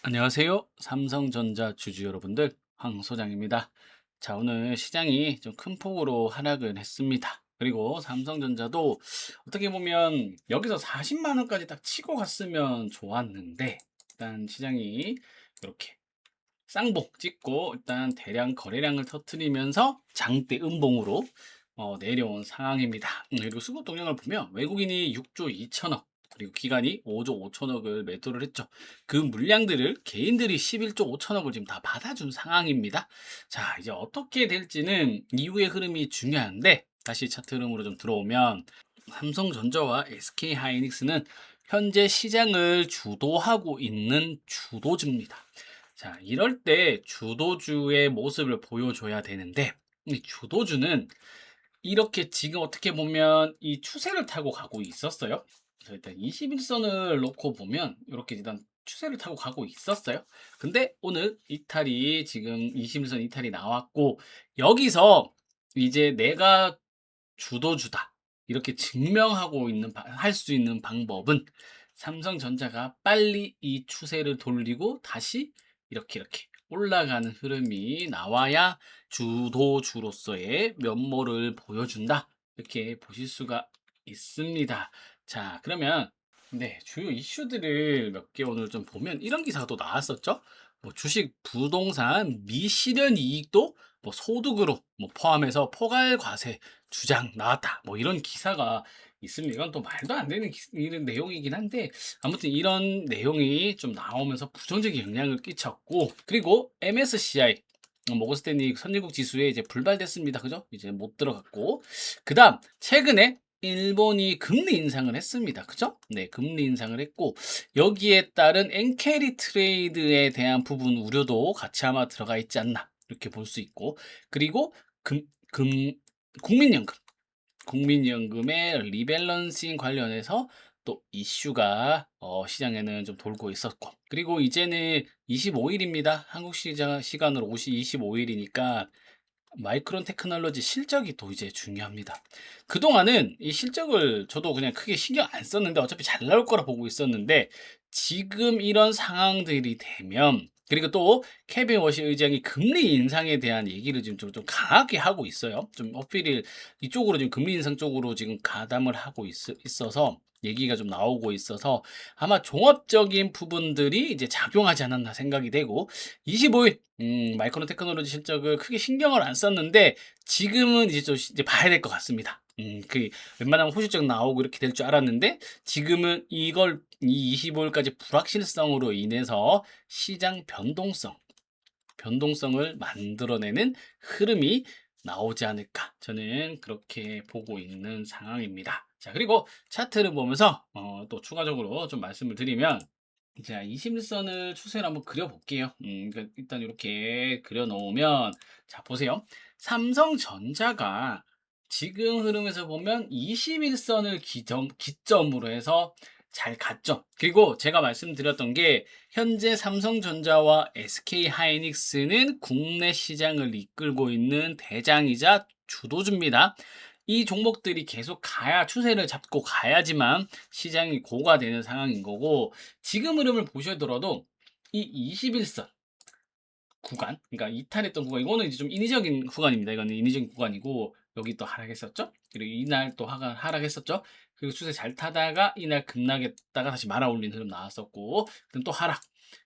안녕하세요. 삼성전자 주주 여러분들, 황 소장입니다. 자, 오늘 시장이 좀 큰 폭으로 하락을 했습니다. 그리고 삼성전자도 어떻게 보면 여기서 40만 원까지 딱 치고 갔으면 좋았는데, 일단 시장이 이렇게 쌍봉 찍고 일단 대량 거래량을 터트리면서 장대 음봉으로 내려온 상황입니다. 그리고 수급 동향을 보면 외국인이 6조 2천억 그리고 기관이 5조 5천억을 매도를 했죠. 그 물량들을 개인들이 11조 5천억을 지금 다 받아준 상황입니다. 자, 이제 어떻게 될지는 이후의 흐름이 중요한데, 다시 차트 흐름으로 좀 들어오면 삼성전자와 SK하이닉스는 현재 시장을 주도하고 있는 주도주입니다. 자, 이럴 때 주도주의 모습을 보여줘야 되는데, 이 주도주는 이렇게 지금 어떻게 보면 이 추세를 타고 가고 있었어요. 그래서 일단 21선을 놓고 보면 이렇게 일단 추세를 타고 가고 있었어요. 근데 오늘 이탈이 지금 21선 이탈이 나왔고, 여기서 이제 내가 주도주다 이렇게 증명하고 있는 할 수 있는 방법은 삼성전자가 빨리 이 추세를 돌리고 다시 이렇게 올라가는 흐름이 나와야 주도주로서의 면모를 보여준다, 이렇게 보실 수가 있습니다. 자, 그러면 네, 주요 이슈들을 몇 개 오늘 좀 보면 이런 기사도 나왔었죠. 뭐 주식, 부동산, 미실현 이익도 뭐 소득으로 뭐 포함해서 포괄 과세 주장 나왔다, 뭐 이런 기사가 있습니다. 이건 또 말도 안 되는 이런 내용이긴 한데, 아무튼 이런 내용이 좀 나오면서 부정적인 영향을 끼쳤고, 그리고 MSCI 모건스탠리 선진국 지수에 이제 불발됐습니다. 그죠? 이제 못 들어갔고, 그다음 최근에 일본이 금리 인상을 했습니다. 그죠? 네, 금리 인상을 했고, 여기에 따른 엔캐리 트레이드에 대한 부분 우려도 같이 아마 들어가 있지 않나, 이렇게 볼 수 있고, 그리고 금, 금, 국민연금, 국민연금의 리밸런싱 관련해서 또 이슈가 시장에는 좀 돌고 있었고, 그리고 이제는 25일입니다. 한국 시장 시간으로 25일이니까 마이크론 테크놀로지 실적이 또 이제 중요합니다. 그동안은 이 실적을 저도 그냥 크게 신경 안 썼는데 어차피 잘 나올 거라 보고 있었는데, 지금 이런 상황들이 되면, 그리고 또 케빈 워시 의장이 금리 인상에 대한 얘기를 지금 좀 강하게 하고 있어요. 좀 어필을 이쪽으로 지금 금리 인상 쪽으로 지금 가담을 하고 있어서 얘기가 좀 나오고 있어서 아마 종합적인 부분들이 이제 작용하지 않았나 생각이 되고, 25일 마이크론 테크놀로지 실적을 크게 신경을 안 썼는데 지금은 이제 좀 이제 봐야 될 것 같습니다. 그 웬만하면 호실적 나오고 이렇게 될 줄 알았는데, 지금은 이걸 이 25일까지 불확실성으로 인해서 시장 변동성을 만들어내는 흐름이 나오지 않을까, 저는 그렇게 보고 있는 상황입니다. 자, 그리고 차트를 보면서 또 추가적으로 좀 말씀을 드리면, 자, 21선을 추세를 한번 그려볼게요. 그러니까 일단 이렇게 그려놓으면, 자, 보세요. 삼성전자가 지금 흐름에서 보면 21선을 기점으로 해서 잘 갔죠. 그리고 제가 말씀드렸던 게, 현재 삼성전자와 SK하이닉스는 국내 시장을 이끌고 있는 대장이자 주도주입니다. 이 종목들이 계속 가야, 추세를 잡고 가야지만 시장이 고가되는 상황인 거고, 지금 흐름을 보시더라도 이 21선 구간, 그러니까 이탈했던 구간, 이거는 이제 좀 인위적인 구간입니다. 이거는 인위적인 구간이고, 여기 또 하락했었죠. 그리고 이날 또 하락했었죠. 그리고 추세 잘 타다가 이날 급락했다가 다시 말아 올린 흐름 나왔었고, 그럼 또 하락,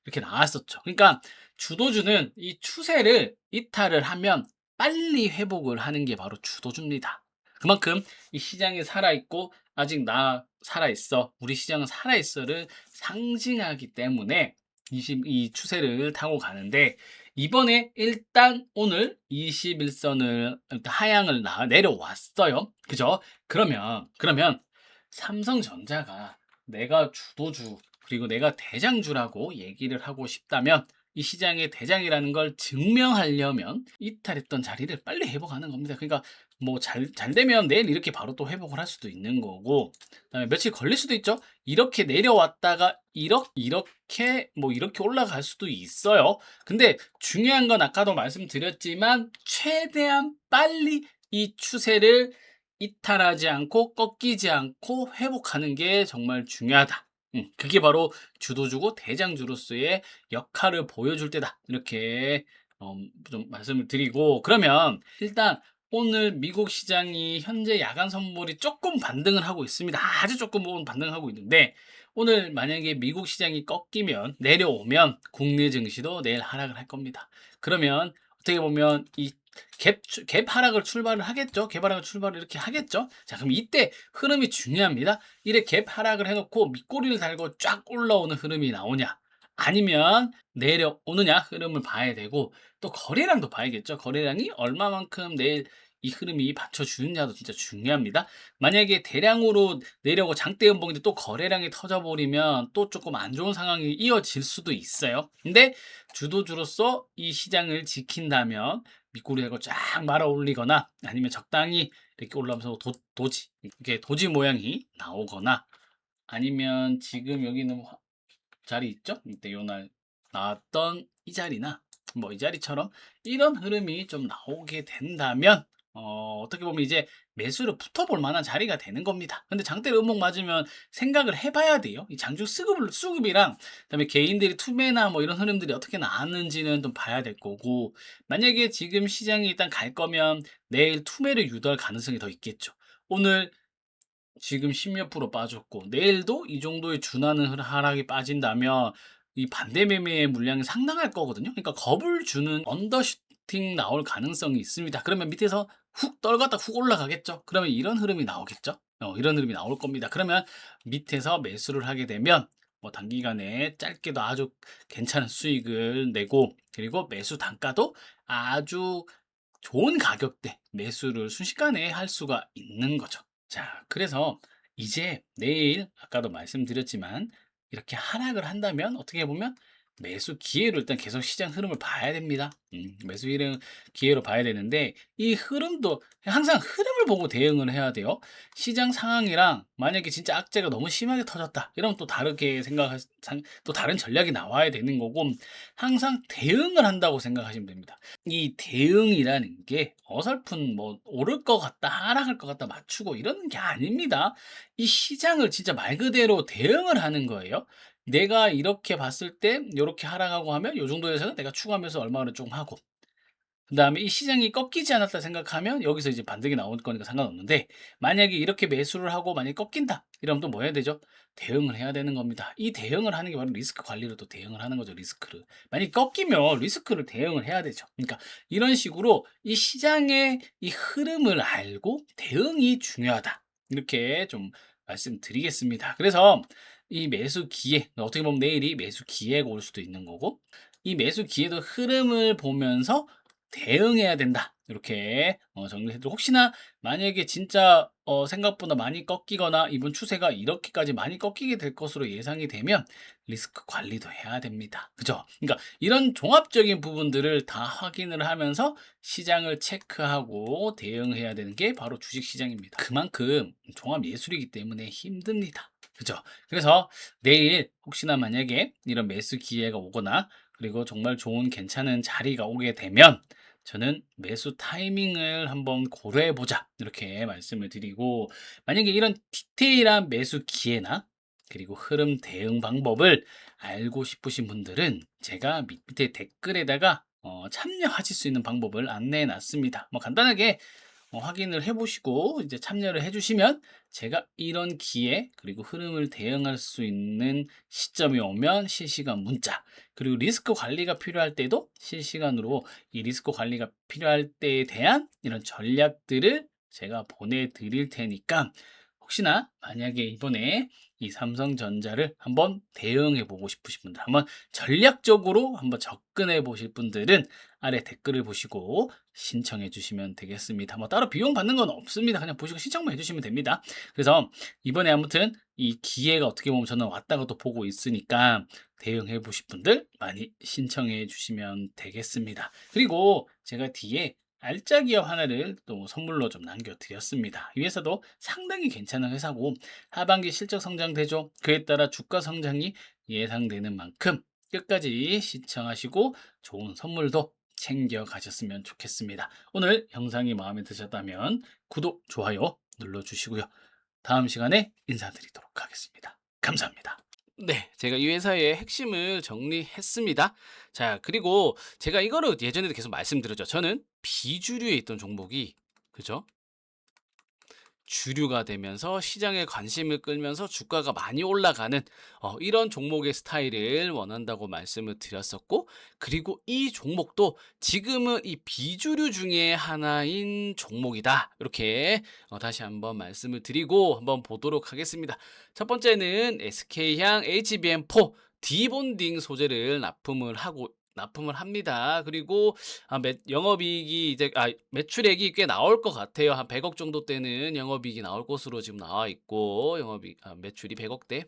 이렇게 나왔었죠. 그러니까 주도주는 이 추세를 이탈을 하면 빨리 회복을 하는 게 바로 주도주입니다. 그만큼 이 시장이 살아있고, 아직 나 살아있어, 우리 시장은 살아있어를 상징하기 때문에 이 추세를 타고 가는데, 이번에 일단 오늘 21선을 하향을 내려왔어요. 그죠? 그러면 삼성전자가 내가 주도주 그리고 내가 대장주라고 얘기를 하고 싶다면, 이 시장의 대장이라는 걸 증명하려면 이탈했던 자리를 빨리 회복하는 겁니다. 그러니까 뭐 잘 되면 내일 이렇게 바로 또 회복을 할 수도 있는 거고, 그다음에 며칠 걸릴 수도 있죠. 이렇게 내려왔다가 이렇게 올라갈 수도 있어요. 근데 중요한 건 아까도 말씀드렸지만, 최대한 빨리 이 추세를 이탈하지 않고 꺾이지 않고 회복하는 게 정말 중요하다, 그게 바로 주도주고 대장주로서의 역할을 보여줄 때다. 이렇게 좀 말씀을 드리고, 그러면 일단 오늘 미국 시장이 현재 야간 선물이 조금 반등을 하고 있습니다. 아주 조금 부분 반등을 하고 있는데, 오늘 만약에 미국 시장이 꺾이면 내려오면 국내 증시도 내일 하락을 할 겁니다. 그러면 어떻게 보면 이 갭 하락을 출발을 하겠죠. 갭 하락을 출발을 이렇게 하겠죠. 자, 그럼 이때 흐름이 중요합니다. 이래 갭 하락을 해놓고 밑꼬리를 달고 쫙 올라오는 흐름이 나오냐, 아니면 내려오느냐 흐름을 봐야 되고, 또 거래량도 봐야겠죠. 거래량이 얼마만큼 내일 이 흐름이 받쳐주느냐도 진짜 중요합니다. 만약에 대량으로 내려오고 장대 연봉인데 또 거래량이 터져버리면 또 조금 안 좋은 상황이 이어질 수도 있어요. 근데 주도주로서 이 시장을 지킨다면 밑꼬리 달고 쫙 말아 올리거나, 아니면 적당히 이렇게 올라오면서 도지, 이렇게 도지 모양이 나오거나, 아니면 지금 여기 있는 자리 있죠? 이때 요날 나왔던 이 자리나 뭐 이 자리처럼 이런 흐름이 좀 나오게 된다면 어떻게 보면 이제 매수를 붙어볼 만한 자리가 되는 겁니다. 근데 장대 음목 맞으면 생각을 해봐야 돼요. 이 장중 수급이랑 그다음에 개인들이 투매나 뭐 이런 흐름들이 어떻게 나왔는지는 좀 봐야 될 거고, 만약에 지금 시장이 일단 갈 거면 내일 투매를 유도할 가능성이 더 있겠죠. 오늘 지금 10몇 프로 빠졌고 내일도 이 정도의 준하는 하락이 빠진다면 이 반대 매매의 물량이 상당할 거거든요. 그러니까 겁을 주는 언더슈팅 나올 가능성이 있습니다. 그러면 밑에서 훅 떨갔다 훅 올라가겠죠. 그러면 이런 흐름이 나오겠죠. 이런 흐름이 나올 겁니다. 그러면 밑에서 매수를 하게 되면 뭐 단기간에 짧게도 아주 괜찮은 수익을 내고, 그리고 매수 단가도 아주 좋은 가격대 매수를 순식간에 할 수가 있는 거죠. 자, 그래서 이제 내일 아까도 말씀드렸지만 이렇게 하락을 한다면 어떻게 보면 매수 기회로 일단 계속 시장 흐름을 봐야 됩니다. 매수 기회로 봐야 되는데, 이 흐름도 항상 흐름을 보고 대응을 해야 돼요. 시장 상황이랑 만약에 진짜 악재가 너무 심하게 터졌다 이러면 또 다르게 또 다른 전략이 나와야 되는 거고, 항상 대응을 한다고 생각하시면 됩니다. 이 대응이라는 게 어설픈 뭐 오를 것 같다, 하락할 것 같다 맞추고 이러는 게 아닙니다. 이 시장을 진짜 말 그대로 대응을 하는 거예요. 내가 이렇게 봤을 때 요렇게 하락하고 하면 요 정도에서는 내가 추가하면서 얼마를 좀 하고, 그다음에 이 시장이 꺾이지 않았다 생각하면 여기서 이제 반등이 나올 거니까 상관없는데, 만약에 이렇게 매수를 하고 만약에 꺾인다 이러면 또 뭐 해야 되죠? 대응을 해야 되는 겁니다. 이 대응을 하는 게 바로 리스크 관리로 또 대응을 하는 거죠. 리스크를 만약에 꺾이면 리스크를 대응을 해야 되죠. 그러니까 이런 식으로 이 시장의 이 흐름을 알고 대응이 중요하다, 이렇게 좀 말씀드리겠습니다. 그래서 이 매수 기회, 어떻게 보면 내일이 매수 기회가 올 수도 있는 거고, 이 매수 기회도 흐름을 보면서 대응해야 된다. 이렇게 정리를 해도, 혹시나 만약에 진짜 생각보다 많이 꺾이거나 이번 추세가 이렇게까지 많이 꺾이게 될 것으로 예상이 되면 리스크 관리도 해야 됩니다. 그죠? 그러니까 이런 종합적인 부분들을 다 확인을 하면서 시장을 체크하고 대응해야 되는 게 바로 주식 시장입니다. 그만큼 종합 예술이기 때문에 힘듭니다. 그죠? 그래서 내일 혹시나 만약에 이런 매수 기회가 오거나, 그리고 정말 좋은 괜찮은 자리가 오게 되면 저는 매수 타이밍을 한번 고려해 보자, 이렇게 말씀을 드리고, 만약에 이런 디테일한 매수 기회나 그리고 흐름 대응 방법을 알고 싶으신 분들은 제가 밑에 댓글에다가 참여하실 수 있는 방법을 안내해 놨습니다. 뭐 간단하게 확인을 해 보시고 이제 참여를 해 주시면 제가 이런 기회 그리고 흐름을 대응할 수 있는 시점이 오면 실시간 문자, 그리고 리스크 관리가 필요할 때도 실시간으로 이 리스크 관리가 필요할 때에 대한 이런 전략들을 제가 보내드릴 테니까, 혹시나 만약에 이번에 이 삼성전자를 한번 대응해 보고 싶으신 분들, 한번 전략적으로 한번 접근해 보실 분들은 아래 댓글을 보시고 신청해 주시면 되겠습니다. 뭐 따로 비용 받는 건 없습니다. 그냥 보시고 신청만 해주시면 됩니다. 그래서 이번에 아무튼 이 기회가 어떻게 보면 저는 왔다가 또 보고 있으니까 대응해 보실 분들 많이 신청해 주시면 되겠습니다. 그리고 제가 뒤에 알짜 기업 하나를 또 선물로 좀 남겨드렸습니다. 이 회사도 상당히 괜찮은 회사고 하반기 실적 성장 대조, 그에 따라 주가 성장이 예상되는 만큼 끝까지 시청하시고 좋은 선물도 챙겨 가셨으면 좋겠습니다. 오늘 영상이 마음에 드셨다면 구독, 좋아요 눌러주시고요. 다음 시간에 인사드리도록 하겠습니다. 감사합니다. 네. 제가 이 회사의 핵심을 정리했습니다. 자, 그리고 제가 이거를 예전에도 계속 말씀드렸죠. 저는 비주류에 있던 종목이, 그죠? 주류가 되면서 시장의 관심을 끌면서 주가가 많이 올라가는 이런 종목의 스타일을 원한다고 말씀을 드렸었고, 그리고 이 종목도 지금은 이 비주류 중에 하나인 종목이다. 이렇게 다시 한번 말씀을 드리고 한번 보도록 하겠습니다. 첫 번째는 SK향 HBM4 디본딩 소재를 납품을 합니다. 그리고 영업이익이 이제 매출액이 꽤 나올 것 같아요. 한 100억 정도 대는 영업이익이 나올 것으로 지금 나와 있고, 매출이 100억 대.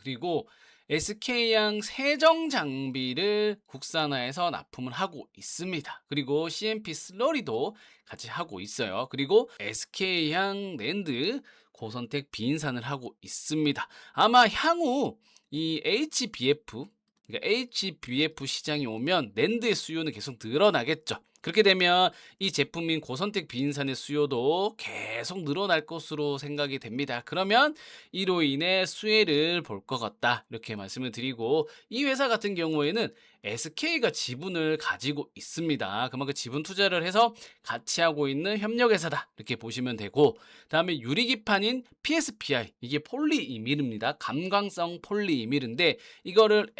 그리고 SK양 세정 장비를 국산화해서 납품을 하고 있습니다. 그리고 CMP 슬러리도 같이 하고 있어요. 그리고 SK양 랜드 고선택 비인산을 하고 있습니다. 아마 향후 이 HBF, 그러니까 HBF 시장이 오면 낸드의 수요는 계속 늘어나겠죠. 그렇게 되면 이 제품인 고선택 비인산의 수요도 계속 늘어날 것으로 생각이 됩니다. 그러면 이로 인해 수혜를 볼 것 같다. 이렇게 말씀을 드리고, 이 회사 같은 경우에는 SK가 지분을 가지고 있습니다. 그만큼 지분 투자를 해서 같이 하고 있는 협력회사다. 이렇게 보시면 되고, 다음에 유리기판인 PSPI, 이게 폴리이미르입니다. 감광성 폴리이미르인데 이거를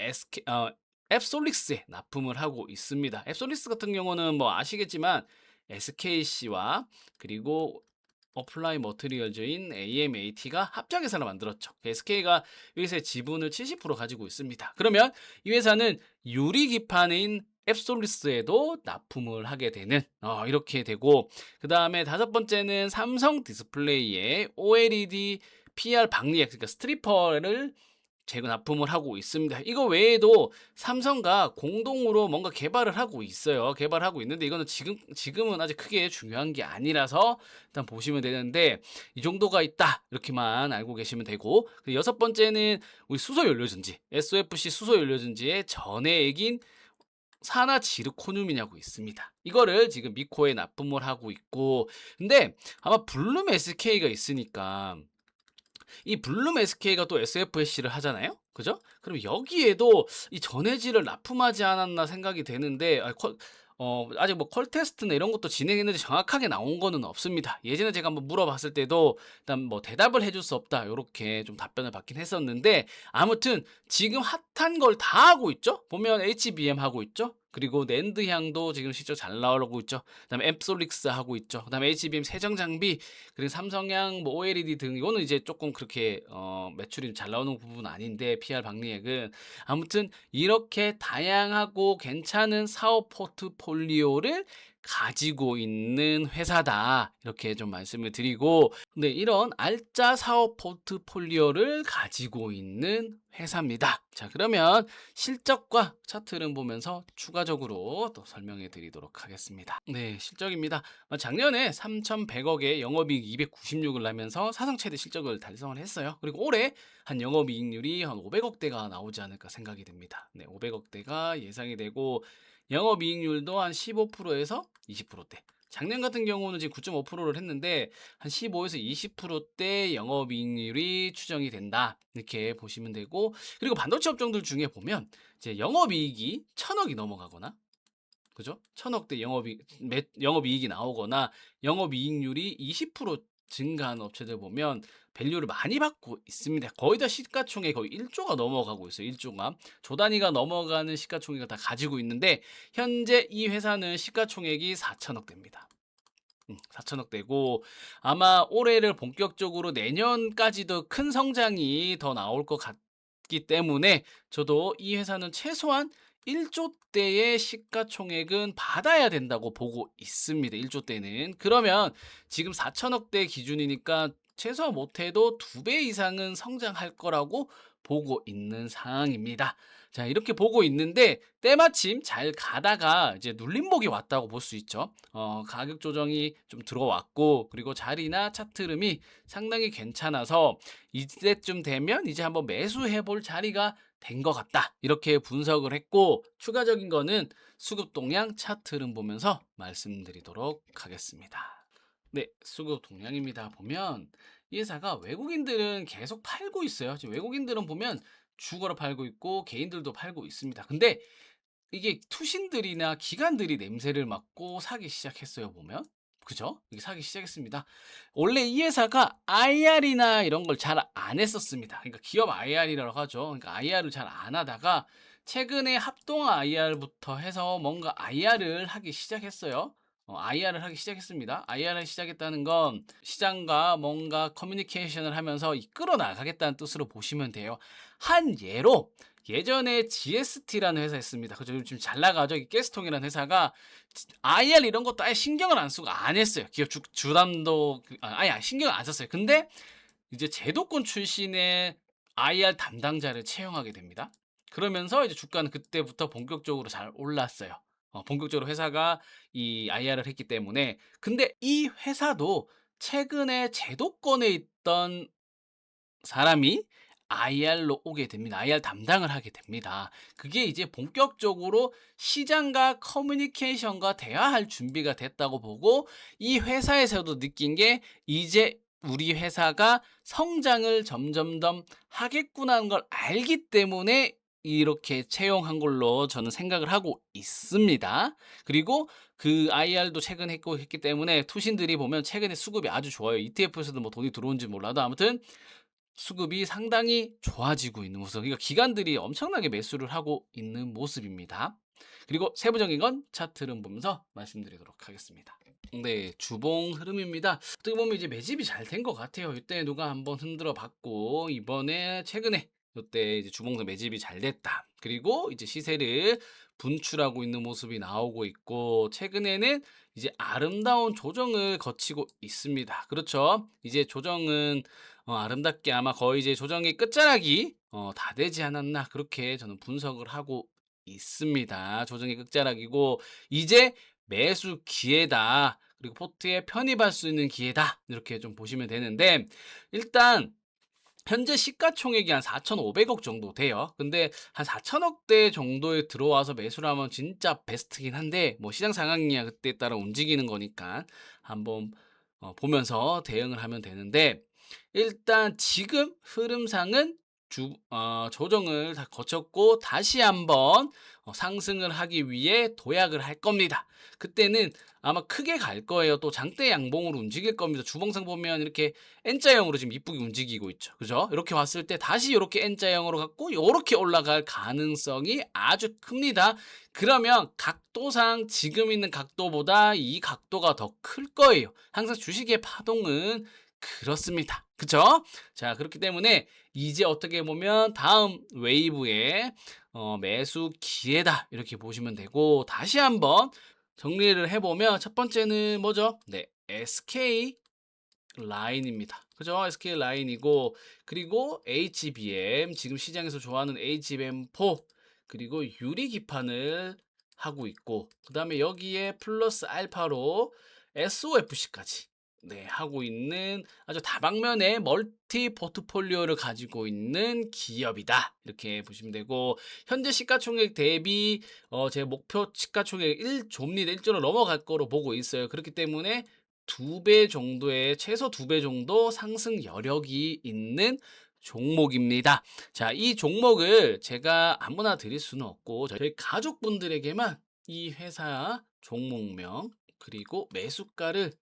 앱솔릭스에 납품을 하고 있습니다. 앱솔릭스 같은 경우는 뭐 아시겠지만 SKC와 그리고 어플라이 머티리얼즈인 AMAT가 합작회사를 만들었죠. SK가 이 회사의 지분을 70% 가지고 있습니다. 그러면 이 회사는 유리기판인 앱솔리스에도 납품을 하게 되는 이렇게 되고, 그 다음에 다섯 번째는 삼성 디스플레이의 OLED PR 방리액, 그러니까 스트리퍼를 재고 납품을 하고 있습니다. 이거 외에도 삼성과 공동으로 뭔가 개발을 하고 있어요. 개발하고 있는데 이거는 지금은 아직 크게 중요한 게 아니라서 일단 보시면 되는데, 이 정도가 있다. 이렇게만 알고 계시면 되고, 여섯 번째는 우리 수소 연료전지, SOFC 수소 연료전지의 전해액인 산화 지르코늄이냐고 있습니다. 이거를 지금 미코에 납품을 하고 있고, 근데 아마 블룸 SK가 있으니까 이 블룸 SK가 또 SFC를 하잖아요. 그죠? 그럼 여기에도 이 전해질을 납품하지 않았나 생각이 되는데, 아직 뭐 퀄 테스트나 이런 것도 진행했는데 정확하게 나온 거는 없습니다. 예전에 제가 한번 물어봤을 때도 일단 뭐 대답을 해줄 수 없다, 요렇게 좀 답변을 받긴 했었는데, 아무튼 지금 핫한 걸 다 하고 있죠. 보면 HBM 하고 있죠. 그리고 낸드 향도 지금 실적 잘 나오고 있죠. 그다음에 앱솔릭스 하고 있죠. 그다음에 HBM 세정 장비, 그리고 삼성향 뭐 OLED 등, 이거는 이제 조금 그렇게 매출이 잘 나오는 부분은 아닌데, PR 박리액은. 아무튼 이렇게 다양하고 괜찮은 사업 포트폴리오를 가지고 있는 회사다. 이렇게 좀 말씀을 드리고, 근데 이런 알짜 사업 포트폴리오를 가지고 있는 회사입니다. 자, 그러면 실적과 차트 흐름 보면서 추가적으로 또 설명해 드리도록 하겠습니다. 네, 실적입니다. 작년에 3,100억의 영업이익 296을 나면서 사상 최대 실적을 달성을 했어요. 그리고 올해 한 영업이익률이 한 500억대가 나오지 않을까 생각이 됩니다. 네, 500억대가 예상이 되고, 영업이익률도 한 15%에서 20%대. 작년 같은 경우는 지금 9.5%를 했는데 한 15에서 20%대 영업이익률이 추정이 된다. 이렇게 보시면 되고, 그리고 반도체 업종들 중에 보면 이제 영업이익이 1,000억이 넘어가거나, 그죠? 1,000억대 영업이익이 나오거나 영업이익률이 20% 증가한 업체들 보면 밸류를 많이 받고 있습니다. 거의 다 시가총액 거의 1조가 넘어가고 있어요. 1조가. 조 단위가 넘어가는 시가총액을 다 가지고 있는데, 현재 이 회사는 시가총액이 4천억대입니다. 4천억대고, 아마 올해를 본격적으로 내년까지도 큰 성장이 더 나올 것 같기 때문에 저도 이 회사는 최소한 1조대의 시가총액은 받아야 된다고 보고 있습니다. 1조대는. 그러면 지금 4천억대 기준이니까 최소 못해도 2배 이상은 성장할 거라고 보고 있는 상황입니다. 자, 이렇게 보고 있는데 때마침 잘 가다가 이제 눌림목이 왔다고 볼 수 있죠. 가격 조정이 좀 들어왔고, 그리고 자리나 차트 흐름이 상당히 괜찮아서 이때쯤 되면 이제 한번 매수해 볼 자리가 된 것 같다. 이렇게 분석을 했고, 추가적인 거는 수급 동향 차트 흐름 보면서 말씀드리도록 하겠습니다. 네, 수급 동향입니다. 보면 이 회사가 외국인들은 계속 팔고 있어요. 지금 외국인들은 보면 주거로 팔고 있고 개인들도 팔고 있습니다. 근데 이게 투신들이나 기관들이 냄새를 맡고 사기 시작했어요, 보면. 그죠? 이게 사기 시작했습니다. 원래 이 회사가 IR이나 이런 걸 잘 안 했었습니다. 그러니까 기업 IR이라고 하죠. 그러니까 IR을 잘 안 하다가 최근에 합동화 IR부터 해서 뭔가 IR을 하기 시작했어요. IR을 하기 시작했습니다. IR을 시작했다는 건 시장과 뭔가 커뮤니케이션을 하면서 이끌어 나가겠다는 뜻으로 보시면 돼요. 한 예로 예전에 GST라는 회사 있습니다. 그죠? 요즘 잘 나가죠. 이 가스통이라는 회사가 IR 이런 것도 아예 신경을 안 쓰고 안 했어요. 기업 주담도 아예 신경을 안 썼어요. 근데 이제 제도권 출신의 IR 담당자를 채용하게 됩니다. 그러면서 이제 주가는 그때부터 본격적으로 잘 올랐어요. 본격적으로 회사가 이 IR을 했기 때문에. 근데 이 회사도 최근에 제도권에 있던 사람이 IR로 오게 됩니다. IR 담당을 하게 됩니다. 그게 이제 본격적으로 시장과 커뮤니케이션과 대화할 준비가 됐다고 보고 이 회사에서도 느낀 게 이제 우리 회사가 성장을 점점 더 하겠구나는 걸 알기 때문에 이렇게 채용한 걸로 저는 생각을 하고 있습니다. 그리고 그 IR도 최근 했기 때문에 투신들이 보면 최근에 수급이 아주 좋아요. ETF에서도 뭐 돈이 들어온지 몰라도 아무튼 수급이 상당히 좋아지고 있는 모습. 그러니까 기관들이 엄청나게 매수를 하고 있는 모습입니다. 그리고 세부적인 건 차트를 보면서 말씀드리도록 하겠습니다. 네, 주봉 흐름입니다. 어떻게 보면 이제 매집이 잘 된 것 같아요. 이때 누가 한번 흔들어 봤고 이번에 최근에 이때 이제 주봉도 매집이 잘 됐다. 그리고 이제 시세를 분출하고 있는 모습이 나오고 있고 최근에는 이제 아름다운 조정을 거치고 있습니다. 그렇죠? 이제 조정은 아름답게 아마 거의 이제 조정의 끝자락이 다 되지 않았나 그렇게 저는 분석을 하고 있습니다. 조정의 끝자락이고 이제 매수 기회다. 그리고 포트에 편입할 수 있는 기회다. 이렇게 좀 보시면 되는데 일단 현재 시가총액이 한 4,500억 정도 돼요. 근데 한 4천억대 정도에 들어와서 매수를 하면 진짜 베스트긴 한데 뭐 시장 상황이야 그때에 따라 움직이는 거니까 한번 보면서 대응을 하면 되는데 일단 지금 흐름상은 조정을 다 거쳤고 다시 한번 상승을 하기 위해 도약을 할 겁니다. 그때는 아마 크게 갈 거예요. 또 장대 양봉으로 움직일 겁니다. 주봉상 보면 이렇게 N자형으로 지금 이쁘게 움직이고 있죠. 그죠? 이렇게 왔을 때 다시 이렇게 N자형으로 갖고 이렇게 올라갈 가능성이 아주 큽니다. 그러면 각도상 지금 있는 각도보다 이 각도가 더 클 거예요. 항상 주식의 파동은 그렇습니다. 그쵸? 자, 그렇기 때문에 이제 어떻게 보면 다음 웨이브의 매수 기회다. 이렇게 보시면 되고, 다시 한번 정리를 해보면 첫 번째는 뭐죠? 네, SK 라인입니다. 그죠? SK 라인이고, 그리고 HBM, 지금 시장에서 좋아하는 HBM4, 그리고 유리 기판을 하고 있고, 그 다음에 여기에 플러스 알파로 SOFC까지 네, 하고 있는 아주 다방면의 멀티 포트폴리오를 가지고 있는 기업이다. 이렇게 보시면 되고, 현재 시가총액 대비 제 목표 시가총액 1조입니다. 1조를 넘어갈 거로 보고 있어요. 그렇기 때문에 2배 정도의 최소 2배 정도 상승 여력이 있는 종목입니다. 자, 이 종목을 제가 아무나 드릴 수는 없고 저희 가족분들에게만 이 회사 종목명 그리고 매수가를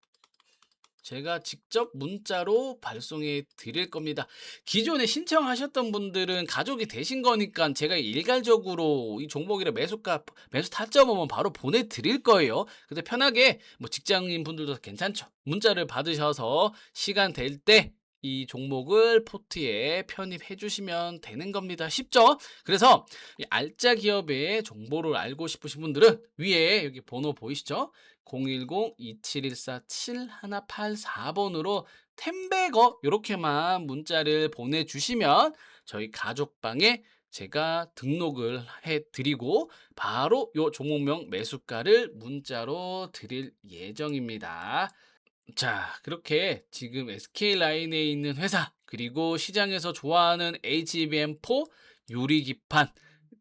제가 직접 문자로 발송해 드릴 겁니다. 기존에 신청하셨던 분들은 가족이 되신 거니까 제가 일괄적으로 이 종목이랑 매수가, 매수 타점 오면 바로 보내드릴 거예요. 근데 편하게 뭐 직장인 분들도 괜찮죠. 문자를 받으셔서 시간 될 때 이 종목을 포트에 편입해 주시면 되는 겁니다. 쉽죠? 그래서 이 알짜 기업의 정보를 알고 싶으신 분들은 위에 여기 번호 보이시죠? 010-2714-7184번으로 템베거 이렇게만 문자를 보내주시면 저희 가족방에 제가 등록을 해드리고 바로 요 종목명 매수가를 문자로 드릴 예정입니다. 자, 그렇게 지금 SK라인에 있는 회사 그리고 시장에서 좋아하는 HBM4 유리기판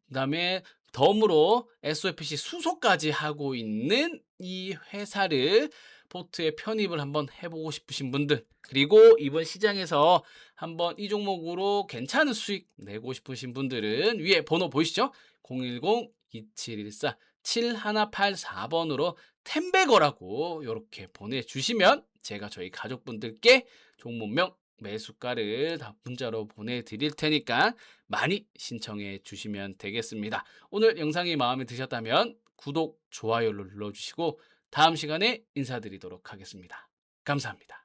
그다음에 덤으로 SOFC 수소까지 하고 있는 이 회사를 포트에 편입을 한번 해보고 싶으신 분들, 그리고 이번 시장에서 한번 이 종목으로 괜찮은 수익 내고 싶으신 분들은 위에 번호 보이시죠? 010-2714-7184번으로 템베거라고 이렇게 보내주시면 제가 저희 가족분들께 종목명 매수가를 다 문자로 보내드릴 테니까 많이 신청해 주시면 되겠습니다. 오늘 영상이 마음에 드셨다면 구독, 좋아요를 눌러주시고 다음 시간에 인사드리도록 하겠습니다. 감사합니다.